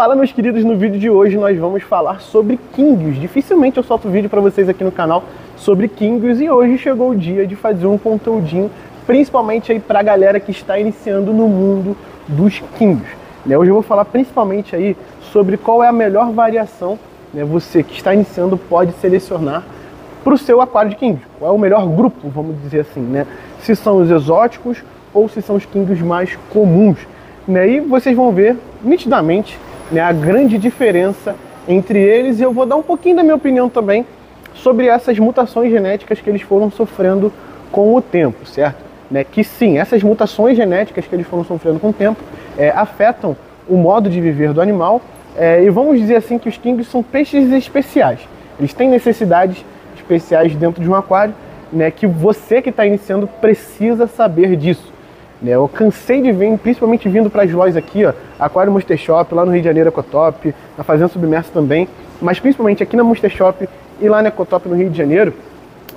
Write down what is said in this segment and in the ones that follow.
Fala, meus queridos, no vídeo de hoje nós vamos falar sobre kingios. Dificilmente eu solto vídeo para vocês aqui no canal sobre kingios e hoje chegou o dia de fazer um conteúdinho, principalmente aí para a galera que está iniciando no mundo dos kingios. Hoje eu vou falar principalmente aí sobre qual é a melhor variação, você que está iniciando pode selecionar para o seu aquário de kingios. Qual é o melhor grupo, vamos dizer assim, se são os exóticos ou se são os kingios mais comuns. E vocês vão ver nitidamente a grande diferença entre eles, e eu vou dar um pouquinho da minha opinião também sobre essas mutações genéticas que eles foram sofrendo com o tempo, certo? Que sim, essas mutações genéticas que eles foram sofrendo com o tempo afetam o modo de viver do animal, e vamos dizer assim que os kingios são peixes especiais. Eles têm necessidades especiais dentro de um aquário, que você que está iniciando precisa saber disso. Eu cansei de ver, principalmente vindo para as lojas aqui, ó, Aquário Monster Shop, lá no Rio de Janeiro, Ecotop, na Fazenda Submersa também, mas principalmente aqui na Monster Shop e lá na Ecotop no Rio de Janeiro,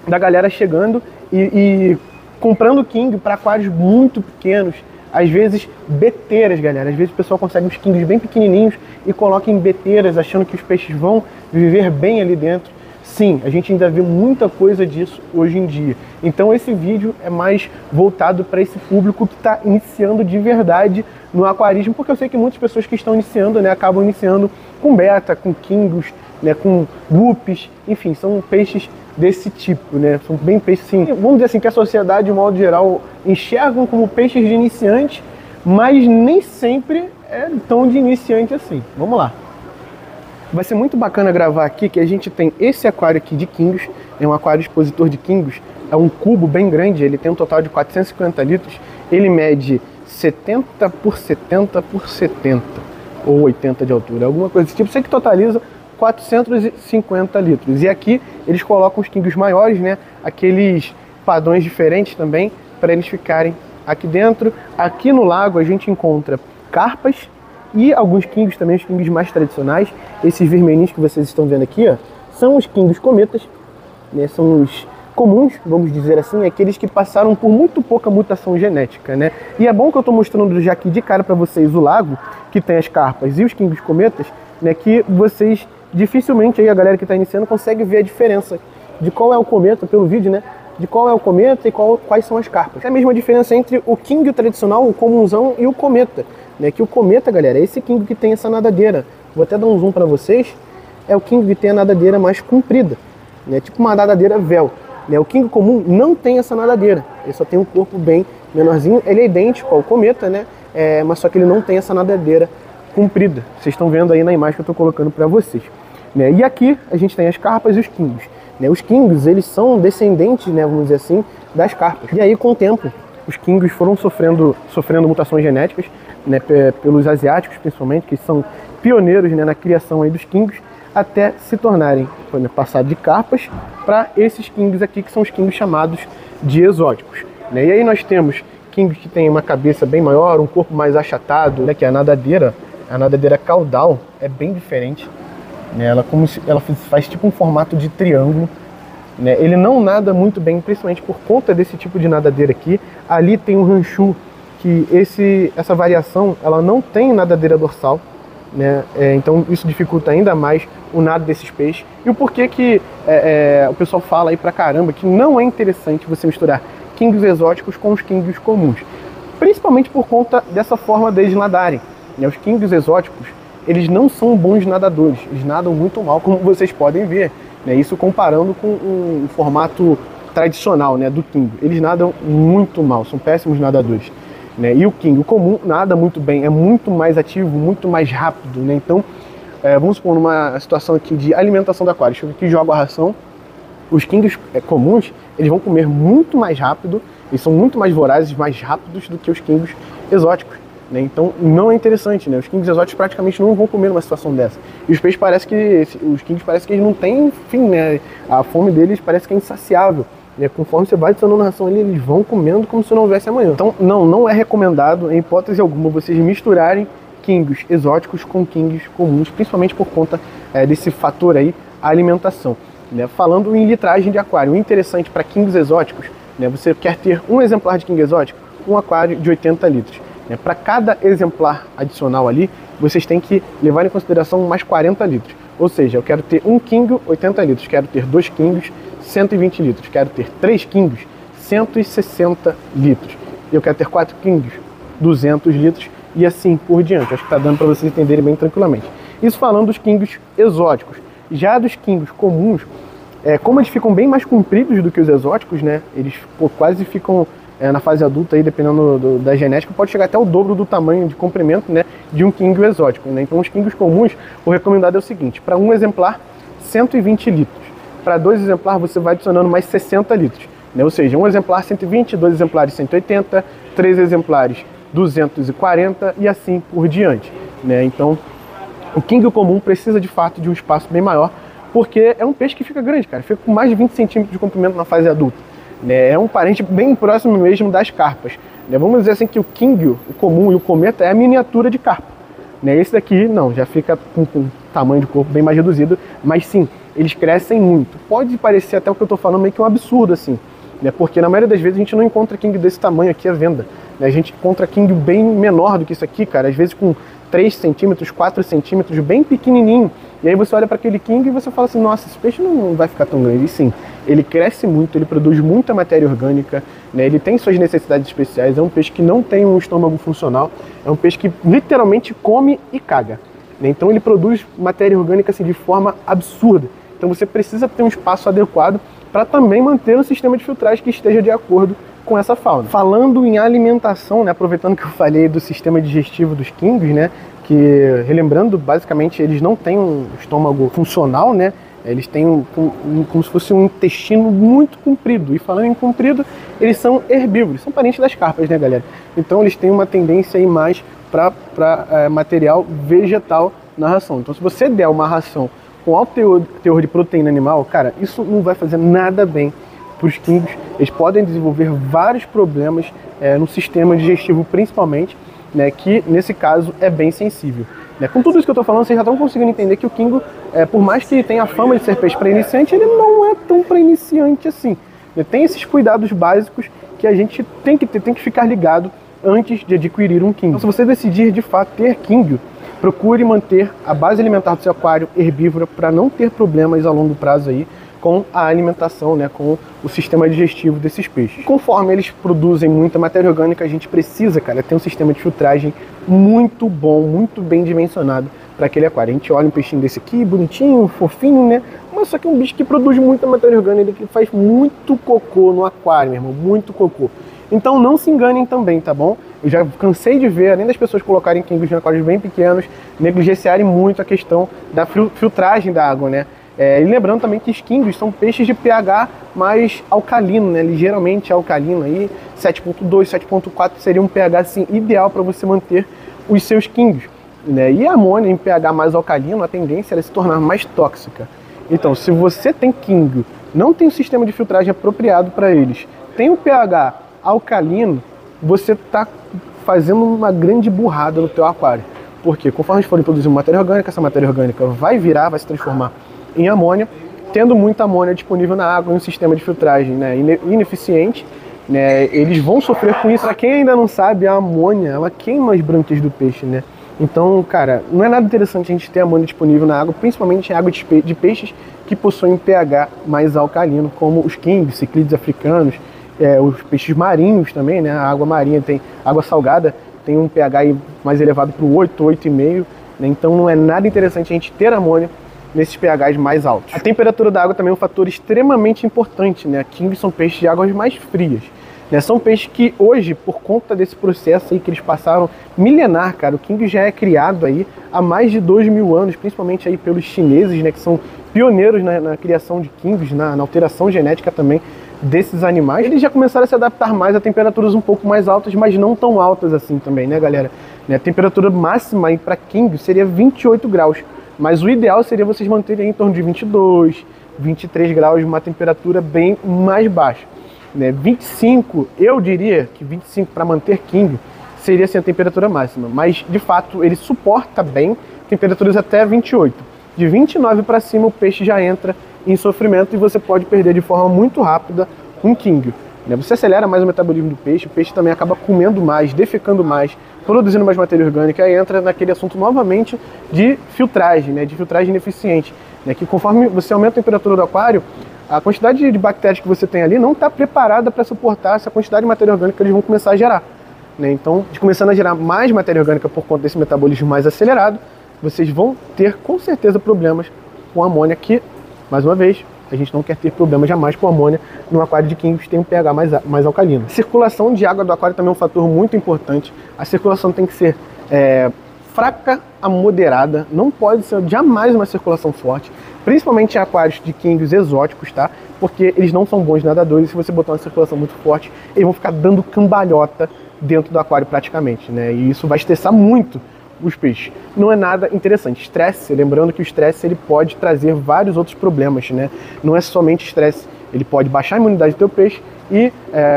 da galera chegando e comprando king para aquários muito pequenos, às vezes beteiras, galera. Às vezes o pessoal consegue uns kingios bem pequenininhos e coloca em beteiras, achando que os peixes vão viver bem ali dentro. Sim, a gente ainda vê muita coisa disso hoje em dia. Então esse vídeo é mais voltado para esse público que está iniciando de verdade no aquarismo, porque eu sei que muitas pessoas que estão iniciando, acabam iniciando com beta, com kingios, com guppies, enfim, são peixes desse tipo, São bem peixes, sim, vamos dizer assim, que a sociedade, de modo geral, enxergam como peixes de iniciante, mas nem sempre é tão de iniciante assim. Vamos lá. Vai ser muito bacana gravar aqui que a gente tem esse aquário aqui de kingios, é um aquário expositor de kingios, é um cubo bem grande, ele tem um total de 450 litros, ele mede 70 por 70 por 70, ou 80 de altura, alguma coisa desse tipo, isso aqui totaliza 450 litros. E aqui eles colocam os kingios maiores, aqueles padrões diferentes também, para eles ficarem aqui dentro. Aqui no lago a gente encontra carpas, e alguns kingios também, os kingios mais tradicionais. Esses vermelhinhos que vocês estão vendo aqui, ó, são os kingios cometas, são os comuns, vamos dizer assim, aqueles que passaram por muito pouca mutação genética, E é bom que eu estou mostrando já aqui de cara para vocês o lago, que tem as carpas e os kingios cometas, que vocês dificilmente, aí a galera que está iniciando, consegue ver a diferença de qual é o cometa pelo vídeo, de qual é o cometa e quais são as carpas. É a mesma diferença entre o kingio tradicional, o comunzão, e o cometa. Que o cometa, galera, é esse kingio que tem essa nadadeira. Vou até dar um zoom para vocês. É o kingio que tem a nadadeira mais comprida, tipo uma nadadeira véu. O kingio comum não tem essa nadadeira, ele só tem um corpo bem menorzinho. Ele é idêntico ao cometa, mas só que ele não tem essa nadadeira comprida. Vocês estão vendo aí na imagem que eu estou colocando para vocês. E aqui a gente tem as carpas e os kingios. Os kingios, eles são descendentes, vamos dizer assim, das carpas. E aí, com o tempo, os kingios foram sofrendo mutações genéticas, pelos asiáticos principalmente, que são pioneiros na criação aí dos kingios, até se tornarem, passar de carpas para esses kingios aqui, que são os kingios chamados de exóticos. E aí nós temos kingios que tem uma cabeça bem maior, um corpo mais achatado, que é a nadadeira caudal é bem diferente. Ela faz tipo um formato de triângulo. Ele não nada muito bem, principalmente por conta desse tipo de nadadeira aqui. Ali tem um ranchu, que essa variação ela não tem nadadeira dorsal, então isso dificulta ainda mais o nado desses peixes. E o porquê que o pessoal fala aí pra caramba que não é interessante você misturar kingios exóticos com os kingios comuns, principalmente por conta dessa forma deles nadarem. Os kingios exóticos, eles não são bons nadadores, eles nadam muito mal, como vocês podem ver, isso comparando com o formato tradicional, do kingio. Eles nadam muito mal, são péssimos nadadores. E o kingio comum nada muito bem, é muito mais ativo, muito mais rápido, Então, vamos supor, numa situação aqui de alimentação do aquário, eu aqui jogo a ração, os kingios comuns, eles vão comer muito mais rápido, eles são muito mais vorazes, mais rápidos do que os kingios exóticos. Então não é interessante, os kingios exóticos praticamente não vão comer numa situação dessa. E os peixes os kingios parece que eles não têm fim, a fome deles parece que é insaciável. Conforme você vai adicionando ração ali, eles vão comendo como se não houvesse amanhã. Então não é recomendado, em hipótese alguma, vocês misturarem kingios exóticos com kingios comuns, principalmente por conta desse fator aí, a alimentação. Falando em litragem de aquário, o interessante para kingios exóticos, você quer ter um exemplar de kingio exótico, um aquário de 80 litros. né? Para cada exemplar adicional ali, vocês têm que levar em consideração mais 40 litros. Ou seja, eu quero ter 1 King, 80 litros, quero ter 2 Kings, 120 litros, quero ter 3 Kings, 160 litros. Eu quero ter 4 Kings, 200 litros e assim por diante. Acho que está dando para vocês entenderem bem tranquilamente. Isso falando dos Kings exóticos. Já dos Kings comuns, como eles ficam bem mais compridos do que os exóticos, né? Eles quase ficam na fase adulta, aí, dependendo da genética, pode chegar até o dobro do tamanho de comprimento, né, de um King exótico, né? Então os Kings comuns, o recomendado é o seguinte: para um exemplar, 120 litros. Para 2 exemplares, você vai adicionando mais 60 litros. Né? Ou seja, um exemplar 120, 2 exemplares 180, 3 exemplares 240 e assim por diante. Né? Então, o King comum precisa de fato de um espaço bem maior, porque é um peixe que fica grande, cara. Fica com mais de 20 centímetros de comprimento na fase adulta. Né? É um parente bem próximo mesmo das carpas. Né? Vamos dizer assim que o King, o comum e o cometa é a miniatura de carpa. Né? Esse daqui não, já fica com tamanho de corpo bem mais reduzido, mas sim, eles crescem muito. Pode parecer até o que eu estou falando meio que um absurdo assim, né? Porque na maioria das vezes a gente não encontra King desse tamanho aqui à venda. Né? A gente encontra King bem menor do que isso aqui, cara, às vezes com 3 centímetros, 4 centímetros, bem pequenininho. E aí você olha para aquele King e você fala assim, nossa, esse peixe não vai ficar tão grande. E sim, ele cresce muito, ele produz muita matéria orgânica, né? Ele tem suas necessidades especiais, é um peixe que não tem um estômago funcional, é um peixe que literalmente come e caga. Né? Então ele produz matéria orgânica assim, de forma absurda. Então você precisa ter um espaço adequado para também manter um sistema de filtragem que esteja de acordo com essa fauna. Falando em alimentação, né, aproveitando que eu falei do sistema digestivo dos Kings, né, que, relembrando, basicamente eles não têm um estômago funcional, né, eles têm como se fosse um intestino muito comprido. E falando em comprido, eles são herbívoros, são parentes das carpas, né, galera? Então eles têm uma tendência aí mais para material vegetal na ração. Então se você der uma ração com alto teor de proteína animal, cara, isso não vai fazer nada bem para os Kings. Eles podem desenvolver vários problemas no sistema digestivo principalmente, né, que nesse caso é bem sensível. Né? Com tudo isso que eu estou falando, vocês já estão conseguindo entender que o King, por mais que tenha a fama de ser peixe para iniciante, ele não é tão para iniciante assim. Né? Tem esses cuidados básicos que a gente tem que ficar ligado antes de adquirir um King. Então, se você decidir de fato ter King, procure manter a base alimentar do seu aquário herbívora para não ter problemas a longo prazo aí com a alimentação, né, com o sistema digestivo desses peixes. Conforme eles produzem muita matéria orgânica, a gente precisa, cara, ter um sistema de filtragem muito bom, muito bem dimensionado para aquele aquário. A gente olha um peixinho desse aqui, bonitinho, fofinho, né? Mas só que é um bicho que produz muita matéria orgânica, que faz muito cocô no aquário, meu irmão, muito cocô. Então não se enganem também, tá bom? Eu já cansei de ver, além das pessoas colocarem Kings em aquários bem pequenos, negligenciarem muito a questão da filtragem da água, né? E lembrando também que os Kings são peixes de pH mais alcalino, né? Ligeiramente alcalino, aí 7.2, 7.4 seria um pH assim, ideal para você manter os seus Kings. Né? E a amônia em pH mais alcalino, a tendência é se tornar mais tóxica. Então, se você tem King, não tem um sistema de filtragem apropriado para eles, tem um pH alcalino, você está fazendo uma grande burrada no teu aquário. Porque conforme eles forem produzindo matéria orgânica, essa matéria orgânica vai se transformar em amônia. Tendo muita amônia disponível na água em um sistema de filtragem, né, ineficiente, né, eles vão sofrer com isso. Para quem ainda não sabe, a amônia, ela queima as brânquias do peixe, né? Então, cara, não é nada interessante a gente ter amônia disponível na água, principalmente em água de peixes que possuem pH mais alcalino, como os Kings, ciclídeos africanos, os peixes marinhos também, né? A água marinha tem água salgada, tem um pH mais elevado para o 8, 8,5, né? Então não é nada interessante a gente ter amônia nesses pHs mais altos. A temperatura da água também é um fator extremamente importante, né? Kings são peixes de águas mais frias. Né? São peixes que hoje, por conta desse processo aí que eles passaram milenar, cara, o King já é criado aí há mais de 2.000 anos, principalmente aí pelos chineses, né, que são pioneiros na criação de Kings, na alteração genética também desses animais. Eles já começaram a se adaptar mais a temperaturas um pouco mais altas, mas não tão altas assim também, né, galera? Né? A temperatura máxima para King seria 28 graus, mas o ideal seria vocês manterem em torno de 22, 23 graus, uma temperatura bem mais baixa. 25, eu diria que 25 para manter King seria assim, a temperatura máxima, mas de fato ele suporta bem temperaturas até 28. De 29 para cima o peixe já entra em sofrimento e você pode perder de forma muito rápida um King. né? Você acelera mais o metabolismo do peixe, o peixe também acaba comendo mais, defecando mais, produzindo mais matéria orgânica, e entra naquele assunto novamente de filtragem, né? De filtragem ineficiente, né? Que conforme você aumenta a temperatura do aquário, a quantidade de bactérias que você tem ali não está preparada para suportar essa quantidade de matéria orgânica que eles vão começar a gerar, né? Então, começando a gerar mais matéria orgânica por conta desse metabolismo mais acelerado, vocês vão ter com certeza problemas com amônia, que, mais uma vez, a gente não quer ter problemas jamais com amônia no aquário de Kingos, tem um pH mais alcalino. A circulação de água do aquário também é um fator muito importante. A circulação tem que ser fraca a moderada, não pode ser jamais uma circulação forte, principalmente em aquários de Kingos exóticos, tá? Porque eles não são bons nadadores, e se você botar uma circulação muito forte, eles vão ficar dando cambalhota dentro do aquário praticamente, né? E isso vai estressar muito os peixes. Não é nada interessante. Estresse, lembrando que o estresse ele pode trazer vários outros problemas, né? Não é somente estresse, ele pode baixar a imunidade do teu peixe e,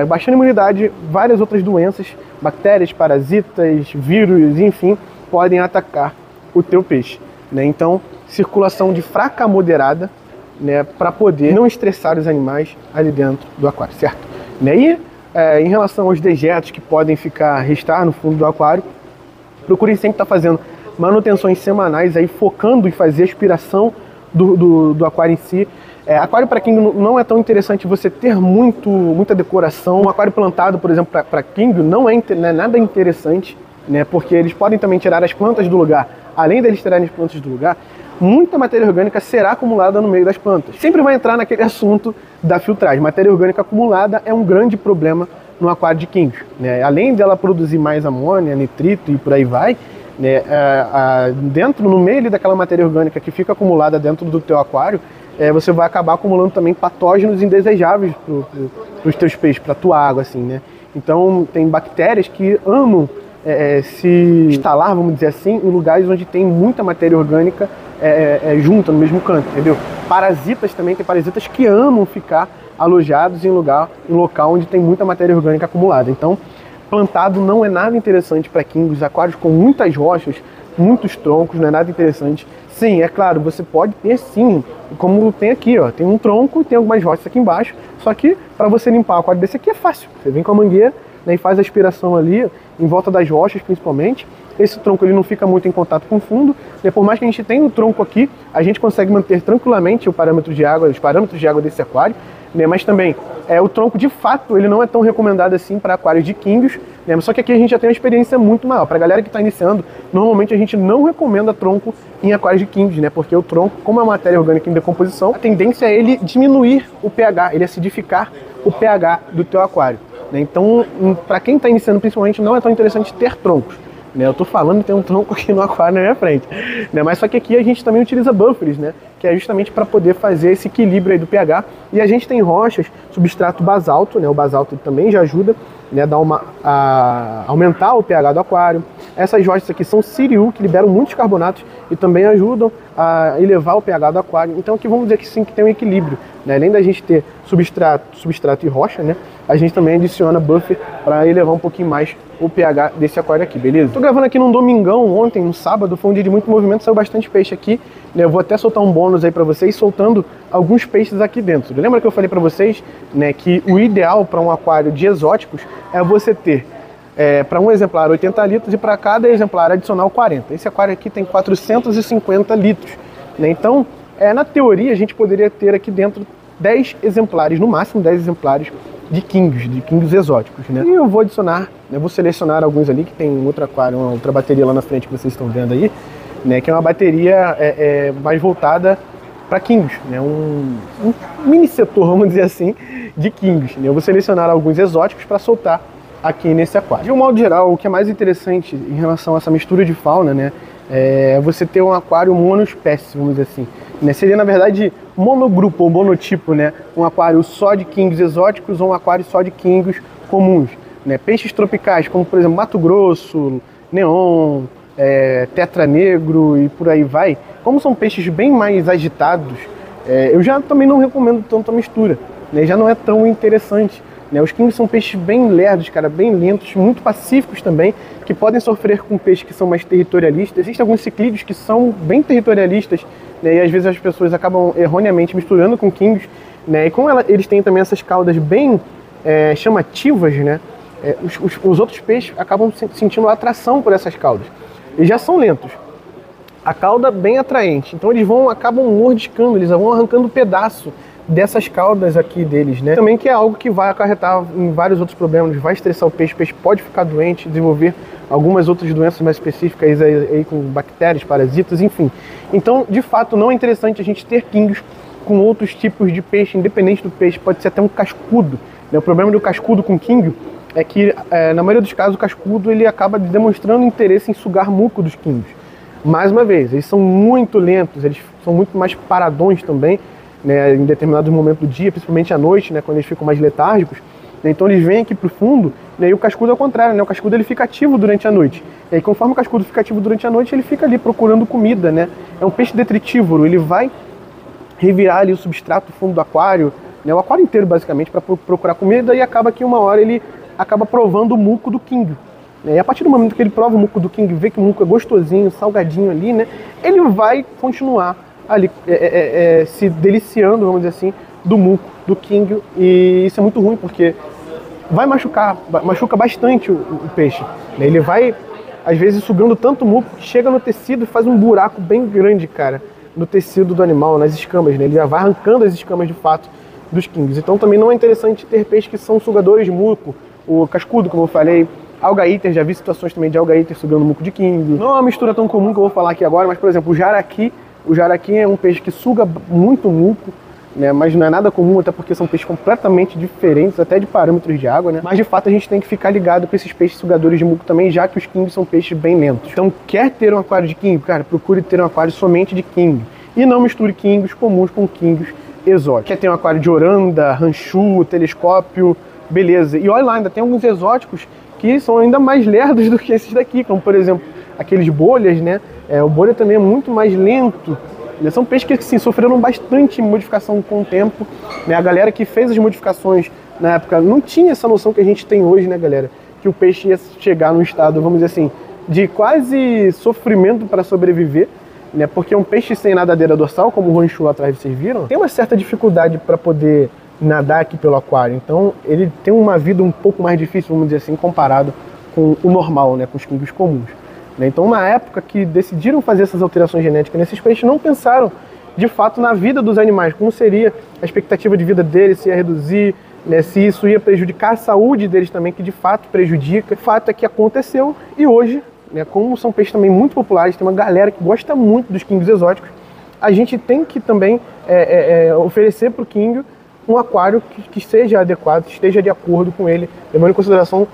baixando a imunidade, várias outras doenças, bactérias, parasitas, vírus, enfim, podem atacar o teu peixe, né? Então, circulação de fraca a moderada, né, para poder não estressar os animais ali dentro do aquário, certo? Né? E em relação aos dejetos que podem restar no fundo do aquário, procurem sempre estar fazendo manutenções semanais, aí focando em fazer a aspiração do aquário em si. Aquário para King não é tão interessante você ter muita decoração. Um aquário plantado, por exemplo, para King não é nada interessante, né, porque eles podem também tirar as plantas do lugar. Além deles tirarem as plantas do lugar, muita matéria orgânica será acumulada no meio das plantas. Sempre vai entrar naquele assunto da filtragem. Matéria orgânica acumulada é um grande problema no aquário de Kings, né? Além dela produzir mais amônia, nitrito e por aí vai, né, no meio ali daquela matéria orgânica que fica acumulada dentro do teu aquário, você vai acabar acumulando também patógenos indesejáveis para os teus peixes, para a tua água, assim, né? Então tem bactérias que amam se instalar, vamos dizer assim, em lugares onde tem muita matéria orgânica junta no mesmo canto, entendeu? Parasitas também, tem parasitas que amam ficar alojados em local onde tem muita matéria orgânica acumulada. Então, plantado não é nada interessante para Kingos, aquários com muitas rochas, muitos troncos, não é nada interessante. Sim, é claro, você pode ter sim, como tem aqui, ó, tem um tronco e tem algumas rochas aqui embaixo, só que para você limpar o aquário desse aqui é fácil. Você vem com a mangueira, né, e faz a aspiração ali, em volta das rochas principalmente. Esse tronco ele não fica muito em contato com o fundo, e por mais que a gente tenha o tronco aqui, a gente consegue manter tranquilamente os parâmetros de água desse aquário, né? Mas também o tronco de fato ele não é tão recomendado assim para aquários de Kingos, né? Só que aqui a gente já tem uma experiência muito maior. Para a galera que está iniciando, normalmente a gente não recomenda tronco em aquários de Kingos, né? Porque o tronco, como é uma matéria orgânica em decomposição, a tendência é ele diminuir o pH, ele acidificar o pH do teu aquário, né? Então, para quem está iniciando principalmente, não é tão interessante ter troncos, né? Eu estou falando de ter um tronco aqui no aquário na minha frente, né? Mas só que aqui a gente também utiliza buffers, né? Que é justamente para poder fazer esse equilíbrio aí do pH. E a gente tem rochas, substrato basalto, né? O basalto também já ajuda, né? A aumentar o pH do aquário. Essas rochas aqui são Siriu, que liberam muitos carbonatos e também ajudam a elevar o pH do aquário. Então aqui vamos dizer que sim, que tem um equilíbrio, né? Além da gente ter substrato e rocha, né? A gente também adiciona buffer para elevar um pouquinho mais o pH desse aquário aqui, beleza? Tô gravando aqui num domingão, ontem, no sábado, foi um dia de muito movimento, saiu bastante peixe aqui, né? Eu vou até soltar um bônus aí para vocês, soltando alguns peixes aqui dentro. Lembra que eu falei para vocês, né, que o ideal para um aquário de exóticos é você ter para um exemplar 80 litros e para cada exemplar adicional 40. Esse aquário aqui tem 450 litros, né? Então, na teoria, a gente poderia ter aqui dentro 10 exemplares, no máximo 10 exemplares de Kingos exóticos, né? E eu vou adicionar, eu vou selecionar alguns ali, que tem um outro aquário, uma outra bateria lá na frente que vocês estão vendo aí, né? Que é uma bateria mais voltada para Kingos, né? Um mini setor, vamos dizer assim, de Kingos, né? Eu vou selecionar alguns exóticos para soltar aqui nesse aquário. De um modo geral, o que é mais interessante em relação a essa mistura de fauna, né, é você ter um aquário monoespécie, vamos dizer assim, né? Seria, na verdade, monogrupo ou monotipo, né? Um aquário só de Kingos exóticos ou um aquário só de Kingos comuns, né? Peixes tropicais, como por exemplo Mato Grosso, neon, tetra negro e por aí vai. Como são peixes bem mais agitados, eu já também não recomendo tanto a mistura, né? Já não é tão interessante, né? Os Kingos são peixes bem lerdos, cara, bem lentos, muito pacíficos também, que podem sofrer com peixes que são mais territorialistas. Existem alguns ciclídeos que são bem territorialistas, né? E às vezes as pessoas acabam erroneamente misturando com Kingos, né? E como eles têm também essas caudas bem chamativas, né, os outros peixes acabam sentindo atração por essas caudas. Eles já são lentos. A cauda bem atraente, então eles acabam mordiscando, eles vão arrancando pedaço dessas caudas aqui deles, né? Também que é algo que vai acarretar em vários outros problemas, vai estressar o peixe pode ficar doente, desenvolver algumas outras doenças mais específicas aí com bactérias, parasitas, enfim. Então, de fato, não é interessante a gente ter quingues com outros tipos de peixe, independente do peixe, pode ser até um cascudo, né? O problema do cascudo com quingue é que, na maioria dos casos, o cascudo ele acaba demonstrando interesse em sugar muco dos quingues. Mais uma vez, eles são muito lentos, eles são muito mais paradões também, né, em determinados momentos do dia, principalmente à noite, né, quando eles ficam mais letárgicos, né, então eles vêm aqui para o fundo, né, e o cascudo é o contrário, né, o cascudo ele fica ativo durante a noite, e aí conforme o cascudo fica ativo durante a noite, ele fica ali procurando comida, né, é um peixe detritívoro, ele vai revirar ali o substrato do fundo do aquário, né, o aquário inteiro basicamente, para procurar comida, e acaba que uma hora ele acaba provando o muco do quingue. E a partir do momento que ele prova o muco do quingue, vê que o muco é gostosinho, salgadinho ali, né, ele vai continuar ali se deliciando, vamos dizer assim, do muco do quingue, e isso é muito ruim porque machuca bastante o peixe, né? Ele vai, às vezes, sugando tanto muco que chega no tecido e faz um buraco bem grande, cara, no tecido do animal, nas escamas, né? Ele já vai arrancando as escamas de fato dos quingues. Então também não é interessante ter peixes que são sugadores de muco, o cascudo, como eu falei, alga-iter, já vi situações também de alga-iter sugando muco de quingue. Não é uma mistura tão comum que eu vou falar aqui agora, mas, por exemplo, o jaraqui é um peixe que suga muito muco, né, mas não é nada comum, até porque são peixes completamente diferentes, até de parâmetros de água, né? Mas de fato a gente tem que ficar ligado com esses peixes sugadores de muco também, já que os quingues são peixes bem lentos. Então, quer ter um aquário de quingue? Cara, procure ter um aquário somente de quingue. E não misture quingues comuns com quingues exóticos. Quer ter um aquário de oranda, ranchu, telescópio, beleza. E olha lá, ainda tem alguns exóticos que são ainda mais lerdos do que esses daqui, como por exemplo, aqueles bolhas, né? O bolha também é muito mais lento. São peixes que sim, sofreram bastante modificação com o tempo, né? A galera que fez as modificações na época não tinha essa noção que a gente tem hoje, né, galera? Que o peixe ia chegar num estado, vamos dizer assim, de quase sofrimento para sobreviver, né? Porque um peixe sem nadadeira dorsal, como o ranchu lá atrás vocês viram, tem uma certa dificuldade para poder nadar aqui pelo aquário. Então ele tem uma vida um pouco mais difícil, vamos dizer assim, comparado com o normal, né? Com os quingues comuns. Então, na época que decidiram fazer essas alterações genéticas nesses peixes, não pensaram, de fato, na vida dos animais, como seria a expectativa de vida deles, se ia reduzir, né, se isso ia prejudicar a saúde deles também, que de fato prejudica. O fato é que aconteceu, e hoje, né, como são peixes também muito populares, tem uma galera que gosta muito dos quingues exóticos, a gente tem que também oferecer para o quingue um aquário que seja adequado, que esteja de acordo com ele, levando em consideração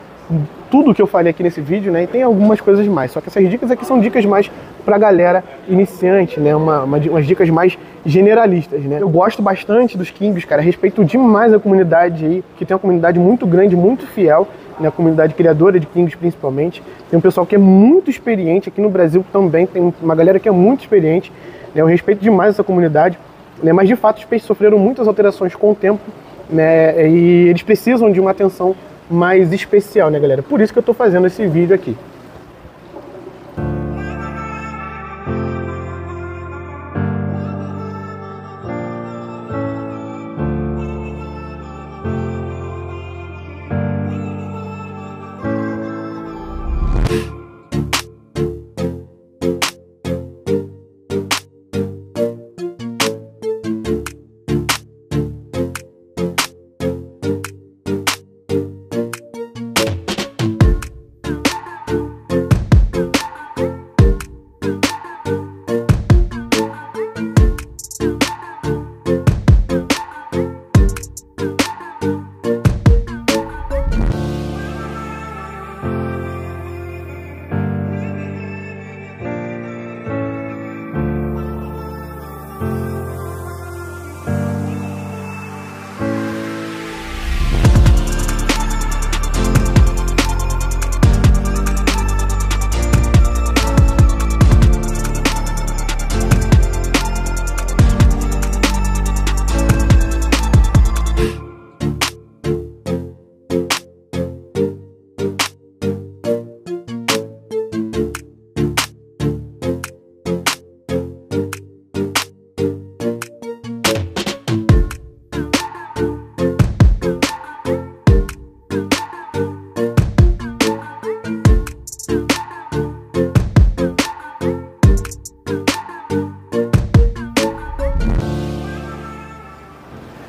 tudo que eu falei aqui nesse vídeo, né? E tem algumas coisas mais. Só que essas dicas aqui são dicas mais pra galera iniciante, né? Umas dicas mais generalistas, né? Eu gosto bastante dos quingues, cara. Respeito demais a comunidade aí, que tem uma comunidade muito grande, muito fiel, né? A comunidade criadora de quingues, principalmente. Tem um pessoal que é muito experiente aqui no Brasil também. Tem uma galera que é muito experiente, né? Eu respeito demais essa comunidade, né? Mas de fato os peixes sofreram muitas alterações com o tempo, né? E eles precisam de uma atenção mais especial, né, galera? Por isso que eu tô fazendo esse vídeo aqui.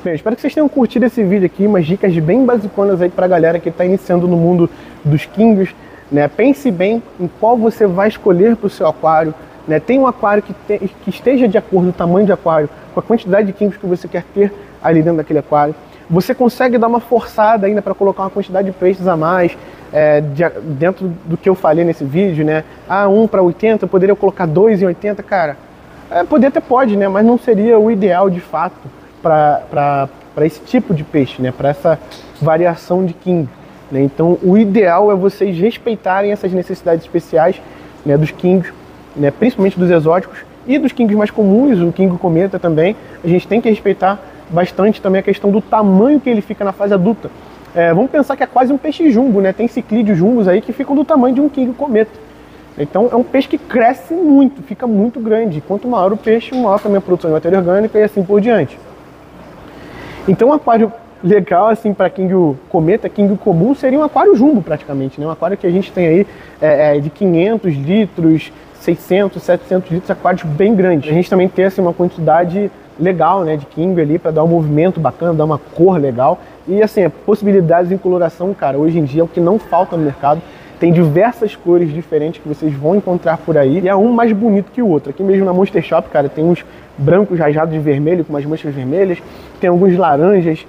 Bem, eu espero que vocês tenham curtido esse vídeo aqui, umas dicas bem basiconas aí pra galera que está iniciando no mundo dos kingios, né? Pense bem em qual você vai escolher para o seu aquário, né? Tem um aquário que esteja de acordo, o tamanho de aquário, com a quantidade de kingios que você quer ter ali dentro daquele aquário. Você consegue dar uma forçada ainda para colocar uma quantidade de peixes a mais, dentro do que eu falei nesse vídeo, né? 1 para 80, eu poderia colocar 2 em 80, cara. Poder até pode, né? Mas não seria o ideal de fato para esse tipo de peixe, né? Para essa variação de king, né? Então o ideal é vocês respeitarem essas necessidades especiais, né, dos kings, né, principalmente dos exóticos e dos kings mais comuns, o king cometa também. A gente tem que respeitar bastante também a questão do tamanho que ele fica na fase adulta. Vamos pensar que é quase um peixe jumbo, né? Tem ciclídeos jumbos aí que ficam do tamanho de um king cometa. Então é um peixe que cresce muito, fica muito grande. Quanto maior o peixe, maior também a produção de matéria orgânica e assim por diante. Então um aquário legal assim para king cometa, king comum, seria um aquário jumbo praticamente, né? Um aquário que a gente tem aí de 500 litros, 600, 700 litros, aquários bem grandes. A gente também tem assim uma quantidade legal, né, de king ali para dar um movimento bacana, dar uma cor legal. E assim, possibilidades em coloração, cara, hoje em dia é o que não falta no mercado. Tem diversas cores diferentes que vocês vão encontrar por aí. E é um mais bonito que o outro. Aqui mesmo na Monster Shop, cara, tem uns brancos rajados de vermelho com umas manchas vermelhas. Tem alguns laranjas,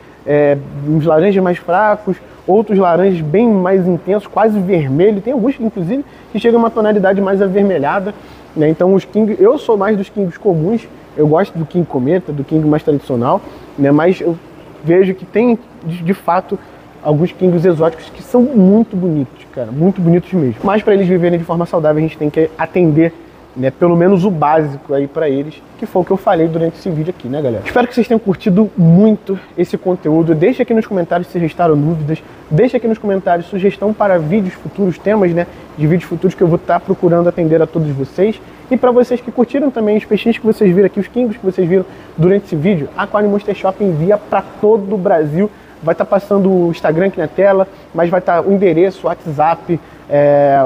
uns laranjas mais fracos, outros laranjas bem mais intensos, quase vermelho. Tem alguns, inclusive, que chegam a uma tonalidade mais avermelhada, né? Então os king, eu sou mais dos kings comuns. Eu gosto do king cometa, do king mais tradicional, né? Mas eu vejo que tem, de fato, alguns kings exóticos que são muito bonitos, cara, muito bonitos mesmo. Mas para eles viverem de forma saudável, a gente tem que atender, né, pelo menos o básico aí para eles, que foi o que eu falei durante esse vídeo aqui, né, galera? Espero que vocês tenham curtido muito esse conteúdo. Deixa aqui nos comentários se restaram dúvidas. Deixa aqui nos comentários sugestão para vídeos futuros, temas, né, de vídeos futuros que eu vou estar procurando atender a todos vocês. E para vocês que curtiram também os peixinhos que vocês viram aqui, os kings que vocês viram durante esse vídeo, a Aquarium Monster Shop envia para todo o Brasil. Vai estar passando o Instagram aqui na tela, mas vai estar o endereço, o WhatsApp,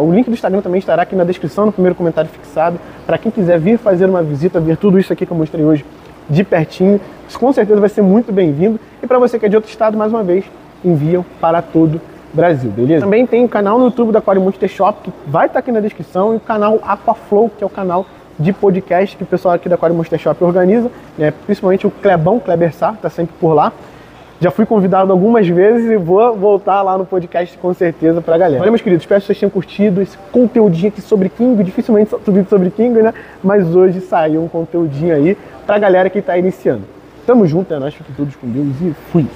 o link do Instagram também estará aqui na descrição, no primeiro comentário fixado, para quem quiser vir fazer uma visita, ver tudo isso aqui que eu mostrei hoje de pertinho. Isso com certeza vai ser muito bem-vindo. E para você que é de outro estado, mais uma vez, enviam para todo o Brasil, beleza? Também tem o canal no YouTube da Aquarium Monster Shop, que vai estar aqui na descrição, e o canal Aquaflow, que é o canal de podcast que o pessoal aqui da Aquarium Monster Shop organiza, né? Principalmente o Kleber Sá, está sempre por lá. Já fui convidado algumas vezes e vou voltar lá no podcast com certeza pra galera. Valeu, meus queridos, espero que vocês tenham curtido esse conteúdinho aqui sobre king. Dificilmente solto vídeo sobre king, né? Mas hoje saiu um conteúdinho aí pra galera que tá iniciando. Tamo junto, é nóis, fiquem todos com Deus e fui!